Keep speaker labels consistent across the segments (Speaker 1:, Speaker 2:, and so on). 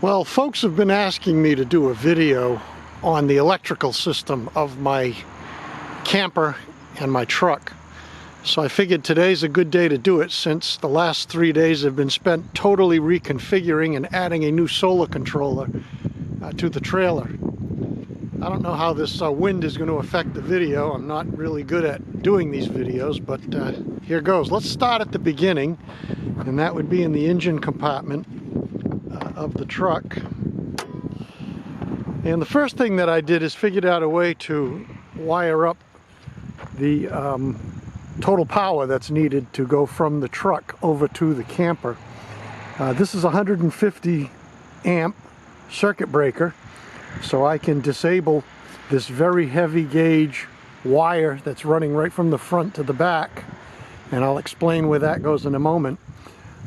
Speaker 1: Well, folks have been asking me to do a video on the electrical system of my camper and my truck. So I figured today's a good day to do it, since the last 3 days have been spent totally reconfiguring and adding a new solar controller to the trailer. I don't know how this wind is going to affect the video. I'm not really good at doing these videos, but here goes. Let's start at the beginning, and that would be in the engine compartment of the truck. And the first thing that I did is figured out a way to wire up the total power that's needed to go from the truck over to the camper. This is a 150 amp circuit breaker, so I can disable this very heavy gauge wire that's running right from the front to the back, and I'll explain where that goes in a moment.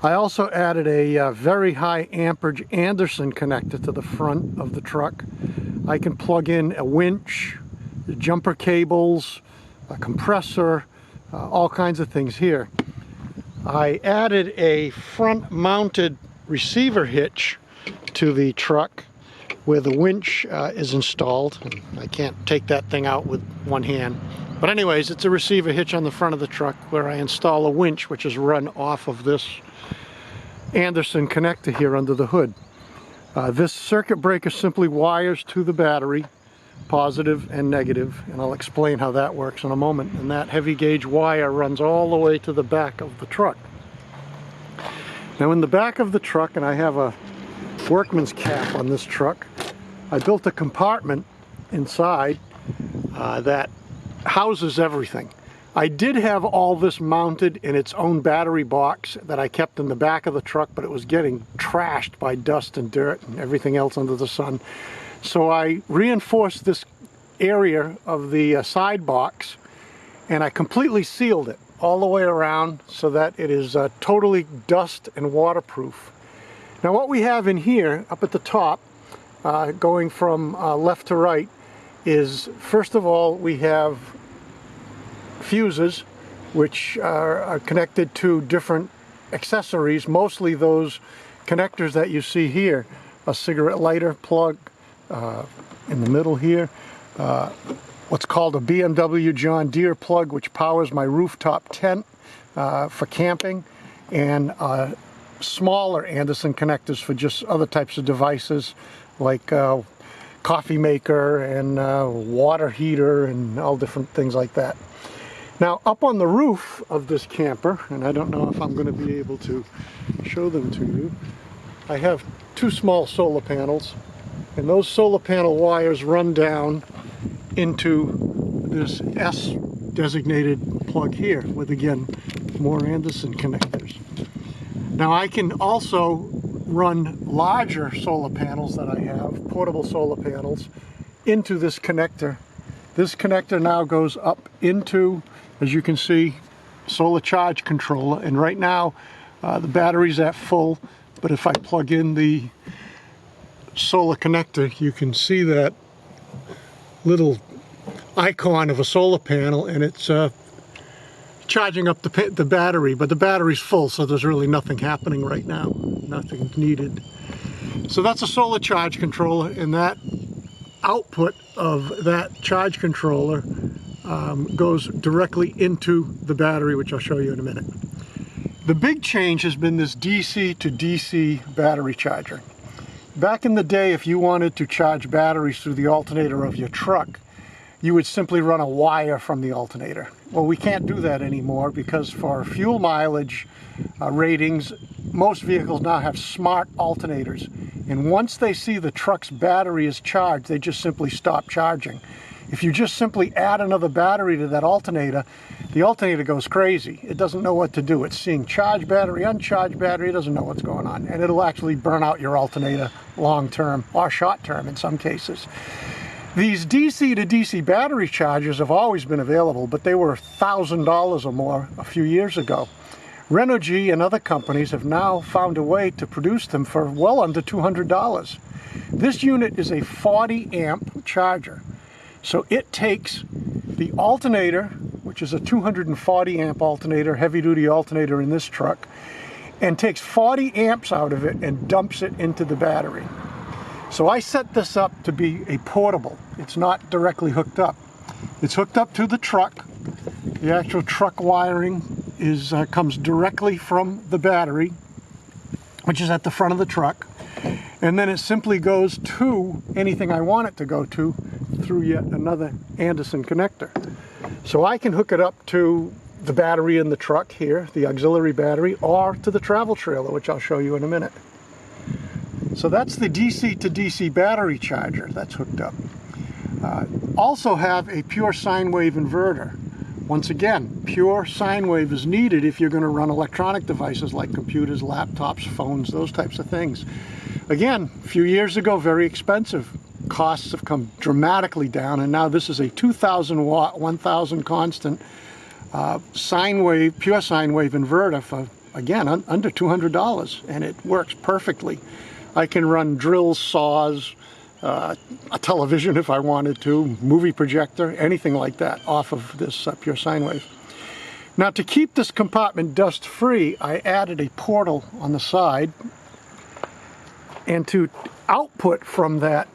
Speaker 1: I also added a very high amperage Anderson connector to the front of the truck. I can plug in a winch, jumper cables, a compressor, all kinds of things here. I added a front mounted receiver hitch to the truck where the winch is installed. I can't take that thing out with one hand. But anyways, it's a receiver hitch on the front of the truck where I install a winch, which is run off of this Anderson connector here under the hood. This circuit breaker simply wires to the battery, positive and negative, and I'll explain how that works in a moment. And that heavy gauge wire runs all the way to the back of the truck. Now in the back of the truck, and I have a workman's cap on this truck, I built a compartment inside that houses everything. I did have all this mounted in its own battery box that I kept in the back of the truck, but it was getting trashed by dust and dirt and everything else under the sun. So I reinforced this area of the side box, and I completely sealed it all the way around so that it is totally dust and waterproof. Now what we have in here up at the top, going from left to right, is first of all we have fuses which are connected to different accessories, mostly those connectors that you see here. A cigarette lighter plug in the middle here, what's called a BMW John Deere plug, which powers my rooftop tent for camping, and smaller Anderson connectors for just other types of devices like coffee maker and water heater and all different things like that. Now up on the roof of this camper, and I don't know if I'm going to be able to show them to you, I have two small solar panels, and those solar panel wires run down into this S designated plug here with, again, more Anderson connectors. Now I can also run larger solar panels that I have, portable solar panels, into this connector. This connector now goes up into, as you can see, solar charge controller, and right now the battery's at full, but if I plug in the solar connector, you can see that little icon of a solar panel, and it's charging up the battery, but the battery's full, so there's really nothing happening right now, nothing needed. So that's a solar charge controller, and that output of that charge controller goes directly into the battery, which I'll show you in a minute. The big change has been this DC to DC battery charger. Back in the day, if you wanted to charge batteries through the alternator of your truck, you would simply run a wire from the alternator. Well, we can't do that anymore, because for fuel mileage ratings, most vehicles now have smart alternators. And once they see the truck's battery is charged, they just simply stop charging. If you just simply add another battery to that alternator, the alternator goes crazy. It doesn't know what to do. It's seeing charged battery, uncharged battery, it doesn't know what's going on. And it'll actually burn out your alternator long term, or short term in some cases. These DC to DC battery chargers have always been available, but they were $1,000 or more a few years ago. Renogy and other companies have now found a way to produce them for well under $200. This unit is a 40 amp charger. So it takes the alternator, which is a 240 amp alternator, heavy duty alternator in this truck, and takes 40 amps out of it and dumps it into the battery. So I set this up to be a portable. It's not directly hooked up. It's hooked up to the truck. The actual truck wiring comes directly from the battery, which is at the front of the truck. And then it simply goes to anything I want it to go to through yet another Anderson connector. So I can hook it up to the battery in the truck here, the auxiliary battery, or to the travel trailer, which I'll show you in a minute. So that's the DC to DC battery charger that's hooked up. Also have a pure sine wave inverter. Once again, pure sine wave is needed if you're going to run electronic devices like computers, laptops, phones, those types of things. Again, a few years ago, very expensive. Costs have come dramatically down, and now this is a 2,000 watt, 1,000 constant sine wave, pure sine wave inverter for, again, under $200, and it works perfectly. I can run drills, saws, a television if I wanted to, movie projector, anything like that off of this pure sine wave. Now, to keep this compartment dust free, I added a portal on the side, and to output from that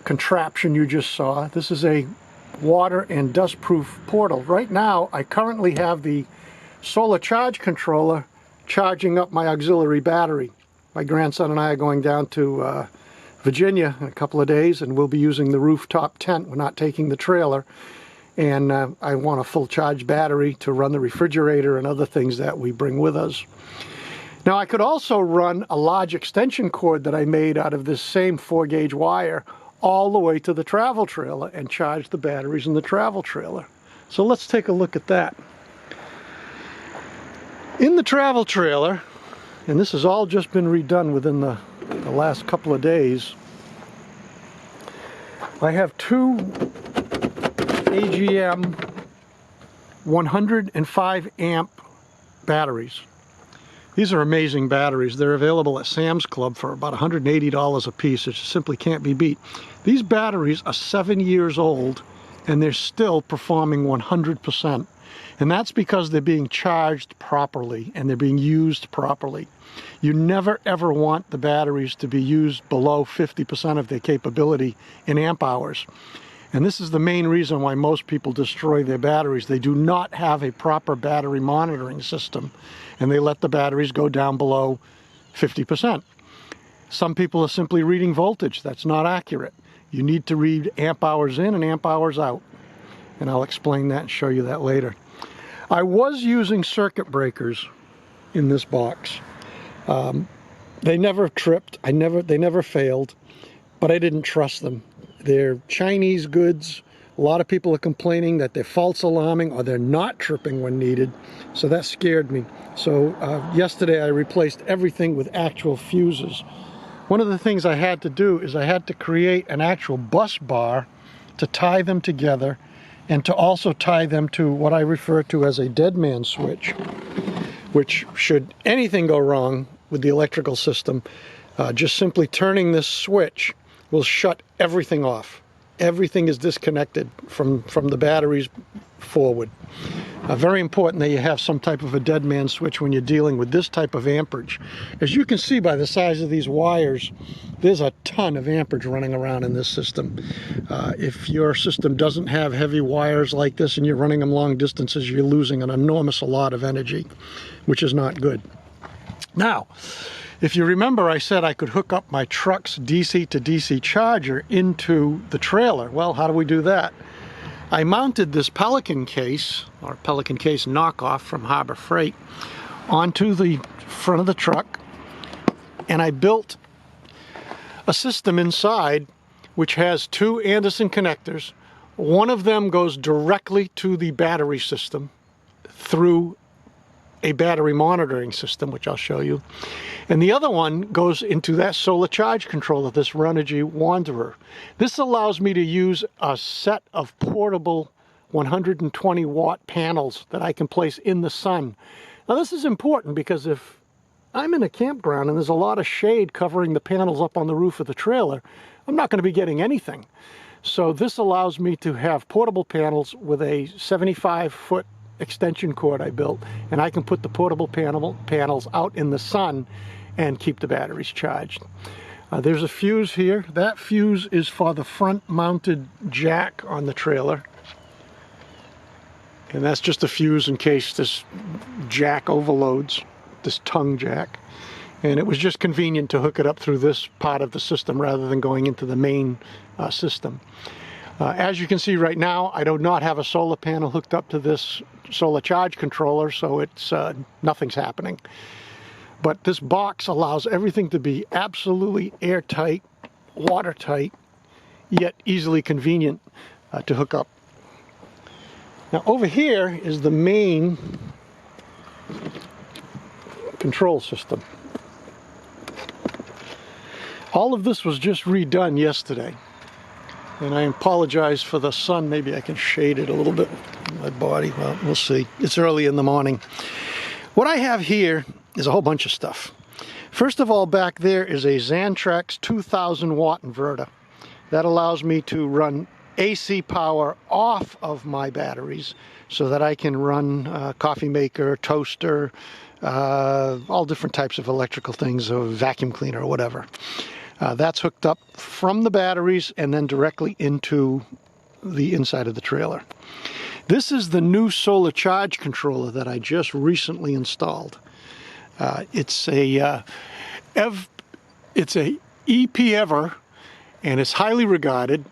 Speaker 1: contraption you just saw, this is a water and dust proof portal. Right now I currently have the solar charge controller charging up my auxiliary battery. My grandson and I are going down to Virginia in a couple of days, and we'll be using the rooftop tent. We're not taking the trailer, and I want a full charge battery to run the refrigerator and other things that we bring with us. Now, I could also run a large extension cord that I made out of this same 4-gauge wire all the way to the travel trailer and charge the batteries in the travel trailer. So let's take a look at that. In the travel trailer, and this has all just been redone within the last couple of days, I have two AGM 105 amp batteries. These are amazing batteries. They're available at Sam's Club for about $180 a piece. It simply can't be beat. These batteries are 7 years old, and they're still performing 100%. And that's because they're being charged properly and they're being used properly. You never ever want the batteries to be used below 50% of their capability in amp hours. And this is the main reason why most people destroy their batteries. They do not have a proper battery monitoring system, and they let the batteries go down below 50%. Some people are simply reading voltage. That's not accurate. You need to read amp hours in and amp hours out. And I'll explain that and show you that later. I was using circuit breakers in this box. They never tripped. They never failed, but I didn't trust them. They're Chinese goods. A lot of people are complaining that they're false alarming or they're not tripping when needed, so that scared me. So yesterday I replaced everything with actual fuses. One of the things I had to do is I had to create an actual bus bar to tie them together, and to also tie them to what I refer to as a dead man switch, which, should anything go wrong with the electrical system, just simply turning this switch will shut everything off. Everything is disconnected from the batteries forward. Very important that you have some type of a dead man switch when you're dealing with this type of amperage. As you can see by the size of these wires, there's a ton of amperage running around in this system. If your system doesn't have heavy wires like this and you're running them long distances, you're losing an enormous lot of energy, which is not good. Now, if you remember, I said I could hook up my truck's DC to DC charger into the trailer. Well, how do we do that? I mounted this Pelican case, or Pelican case knockoff from Harbor Freight, onto the front of the truck, and I built a system inside which has two Anderson connectors. One of them goes directly to the battery system through a battery monitoring system, which I'll show you. And the other one goes into that solar charge controller, this Renogy Wanderer. This allows me to use a set of portable 120 watt panels that I can place in the sun. Now this is important because if I'm in a campground and there's a lot of shade covering the panels up on the roof of the trailer, I'm not going to be getting anything. So this allows me to have portable panels with a 75-foot extension cord I built, and I can put the portable panels out in the sun and keep the batteries charged. There's a fuse here. That fuse is for the front mounted jack on the trailer. And that's just a fuse in case this jack overloads, this tongue jack. And it was just convenient to hook it up through this part of the system rather than going into the main system. As you can see right now, I do not have a solar panel hooked up to this solar charge controller, so it's nothing's happening. But this box allows everything to be absolutely airtight, watertight, yet easily convenient to hook up. Now over here is the main control system. All of this was just redone yesterday. And I apologize for the sun. Maybe I can shade it a little bit with my body. Well, we'll see. It's early in the morning. What I have here is a whole bunch of stuff. First of all, back there is a Xantrex 2000 watt inverter. That allows me to run AC power off of my batteries so that I can run a coffee maker, toaster, all different types of electrical things, a vacuum cleaner or whatever. That's hooked up from the batteries and then directly into the inside of the trailer. This is the new solar charge controller that I just recently installed. It's a EP Ever, and it's highly regarded.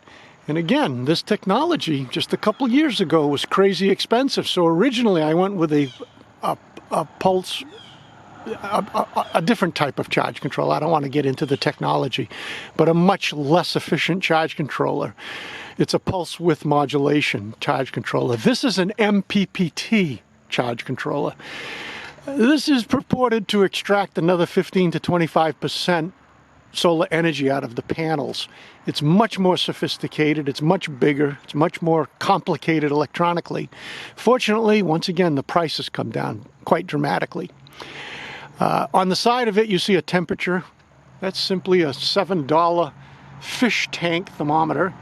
Speaker 1: And again, this technology just a couple years ago was crazy expensive. So originally I went with a pulse, a different type of charge controller. I don't want to get into the technology, but a much less efficient charge controller. It's a pulse width modulation charge controller. This is an MPPT charge controller. This is purported to extract another 15 to 25% solar energy out of the panels. It's much more sophisticated, it's much bigger, it's much more complicated electronically. Fortunately, once again, the price has come down quite dramatically. On the side of it, you see a temperature. That's simply a $7 fish tank thermometer.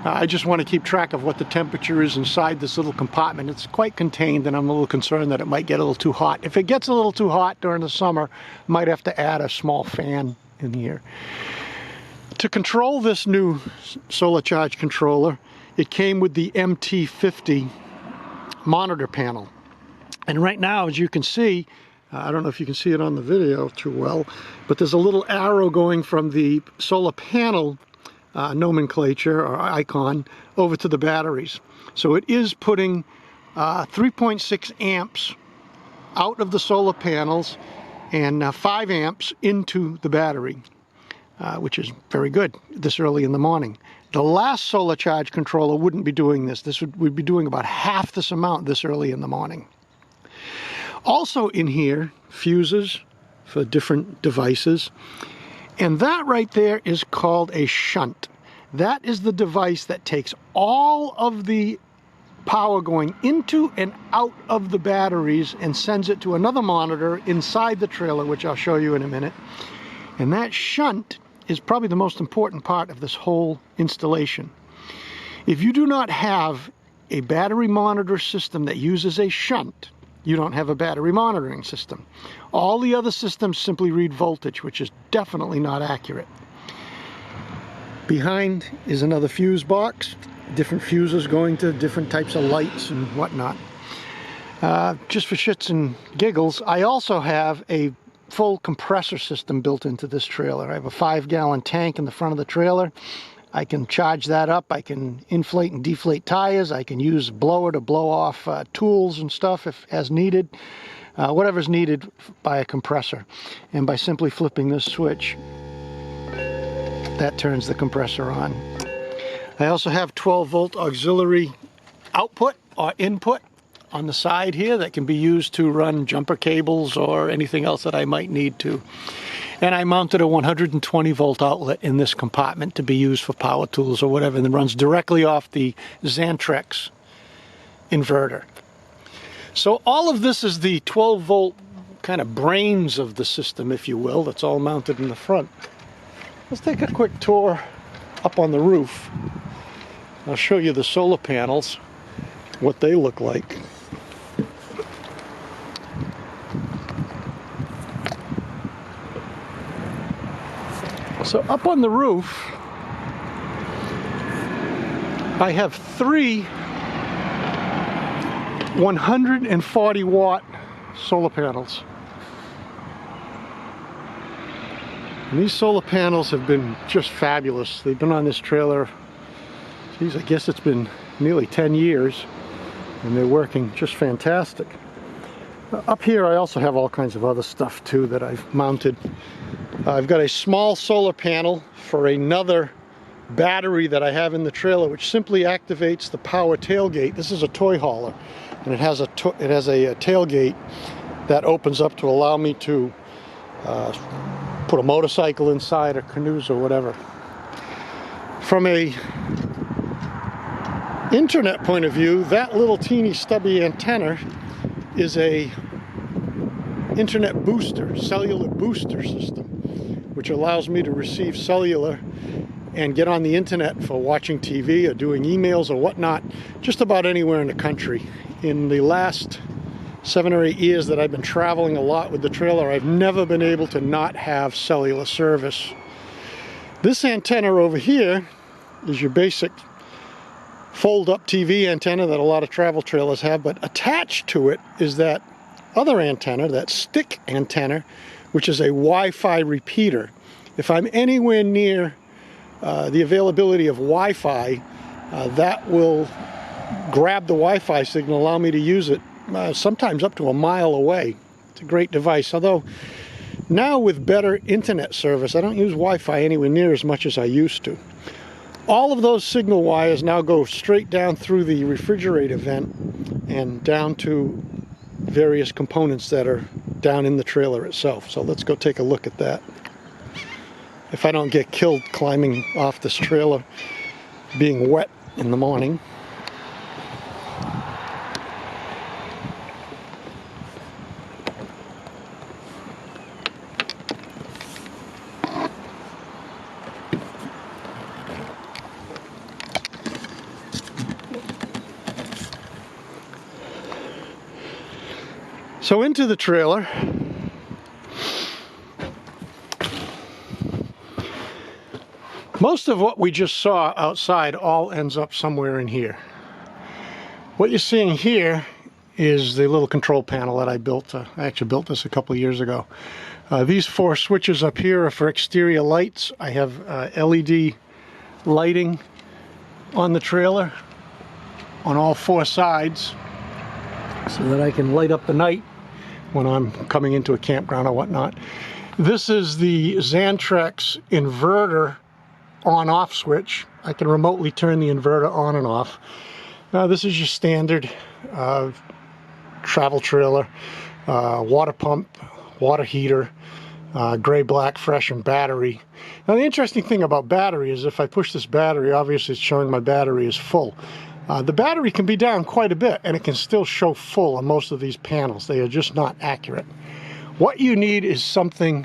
Speaker 1: I just want to keep track of what the temperature is inside this little compartment. It's quite contained, and I'm a little concerned that it might get a little too hot. If it gets a little too hot during the summer, might have to add a small fan in here. To control this new solar charge controller, it came with the MT50 monitor panel. And right now, as you can see, I don't know if you can see it on the video too well, but there's a little arrow going from the solar panel nomenclature or icon over to the batteries. So it is putting 3.6 amps out of the solar panels and 5 amps into the battery, which is very good this early in the morning. The last solar charge controller wouldn't be doing this. This would be doing about half this amount this early in the morning. Also in here, fuses for different devices. And that right there is called a shunt. That is the device that takes all of the power going into and out of the batteries and sends it to another monitor inside the trailer, which I'll show you in a minute. And that shunt is probably the most important part of this whole installation. If you do not have a battery monitor system that uses a shunt, you don't have a battery monitoring system. All the other systems simply read voltage, which is definitely not accurate. Behind is another fuse box, different fuses going to different types of lights and whatnot. Just for shits and giggles, I also have a full compressor system built into this trailer. I have a 5-gallon tank in the front of the trailer. I can charge that up. I can inflate and deflate tires. I can use a blower to blow off tools and stuff if as needed. Whatever's needed by a compressor. And by simply flipping this switch, that turns the compressor on. I also have 12-volt auxiliary output or input on the side here that can be used to run jumper cables or anything else that I might need to. And I mounted a 120-volt outlet in this compartment to be used for power tools or whatever, and it runs directly off the Xantrex inverter. So all of this is the 12-volt kind of brains of the system, if you will, that's all mounted in the front. Let's take a quick tour up on the roof. I'll show you the solar panels, what they look like. So up on the roof, I have 3 140 watt solar panels. And these solar panels have been just fabulous. They've been on this trailer, geez, I guess it's been nearly 10 years, and they're working just fantastic. Up here I also have all kinds of other stuff too that I've mounted. I've got a small solar panel for another battery that I have in the trailer, which simply activates the power tailgate. This is a toy hauler, and it has a tailgate that opens up to allow me to put a motorcycle inside, or canoes or whatever. From a internet point of view, that little teeny stubby antenna is a internet booster, cellular booster system, which allows me to receive cellular and get on the internet for watching TV or doing emails or whatnot, just about anywhere in the country. In the last 7 or 8 years that I've been traveling a lot with the trailer, I've never been able to not have cellular service. This antenna over here is your basic fold-up TV antenna that a lot of travel trailers have, but attached to it is that other antenna, that stick antenna, which is a Wi-Fi repeater. If I'm anywhere near the availability of Wi-Fi, that will grab the Wi-Fi signal, allow me to use it sometimes up to a mile away. It's a great device. Although now with better internet service, I don't use Wi-Fi anywhere near as much as I used to. All of those signal wires now go straight down through the refrigerator vent and down to various components that are down in the trailer itself. So let's go take a look at that. If I don't get killed climbing off this trailer being wet in the morning. So into the trailer. Most of what we just saw outside all ends up somewhere in here. What you're seeing here is the little control panel that I built. I actually built this a couple of years ago. These 4 switches up here are for exterior lights. I have LED lighting on the trailer on all 4 sides so that I can light up the night when I'm coming into a campground or whatnot. This is the Xantrex inverter on-off switch. I can remotely turn the inverter on and off. Now this is your standard travel trailer, water pump, water heater, gray, black, fresh, and battery. Now the interesting thing about battery is if I push this battery, obviously it's showing my battery is full. The battery can be down quite a bit and it can still show full on most of these panels. They are just not accurate. What you need is something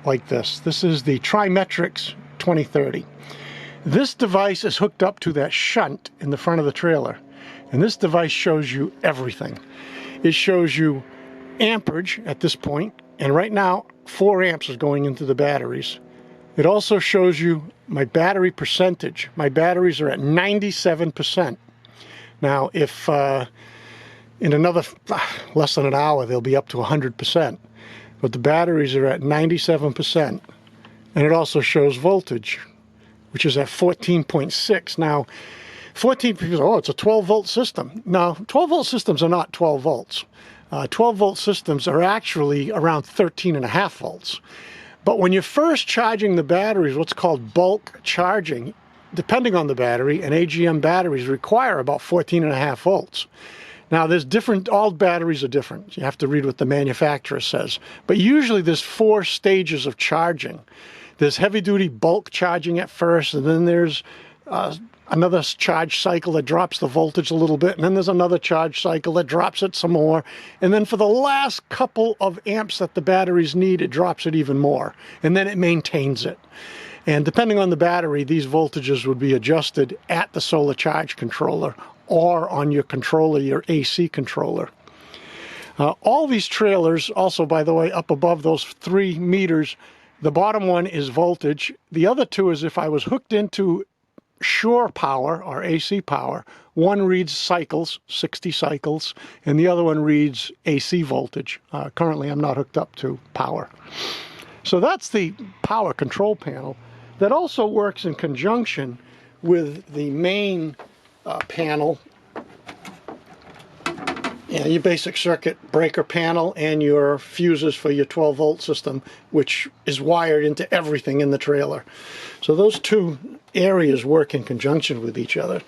Speaker 1: like this. This is the Xantrex 2030. This device is hooked up to that shunt in the front of the trailer, and this device shows you everything. It shows you amperage at this point, and right now 4 amps is going into the batteries. It also shows you my battery percentage. My batteries are at 97%. Now if in another less than an hour they'll be up to 100%, but the batteries are at 97%. And it also shows voltage, which is at 14.6. Now, 14 people, oh, it's a 12-volt system. Now, 12-volt systems are not 12 volts. 12-volt systems are actually around 13.5 volts. But when you're first charging the batteries, what's called bulk charging, depending on the battery, and AGM batteries require about 14.5 volts. Now, there's different, all batteries are different. You have to read what the manufacturer says. But usually there's 4 stages of charging. There's heavy-duty bulk charging at first, and then there's another charge cycle that drops the voltage a little bit, and then there's another charge cycle that drops it some more, and then for the last couple of amps that the batteries need, it drops it even more, and then it maintains it. And depending on the battery, these voltages would be adjusted at the solar charge controller or on your controller, your AC controller. All these trailers, also, by the way, up above those 3 meters, The bottom one is voltage. The other two is if I was hooked into shore power or AC power. One reads cycles, 60 cycles, and the other one reads AC voltage. Currently I'm not hooked up to power. So that's the power control panel. That also works in conjunction with the main panel, your basic circuit breaker panel and your fuses for your 12-volt system, which is wired into everything in the trailer. So those two areas work in conjunction with each other.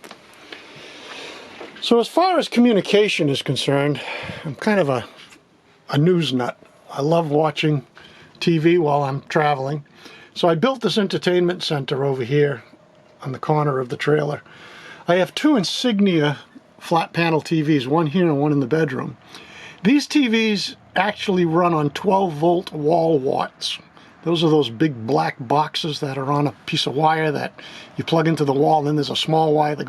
Speaker 1: So as far as communication is concerned, I'm kind of a news nut. I love watching TV while I'm traveling. So I built this entertainment center over here on the corner of the trailer. I have two Insignia flat panel TVs, one here and one in the bedroom. These TVs actually run on 12-volt wall watts. Those are those big black boxes that are on a piece of wire that you plug into the wall, and then there's a small wire that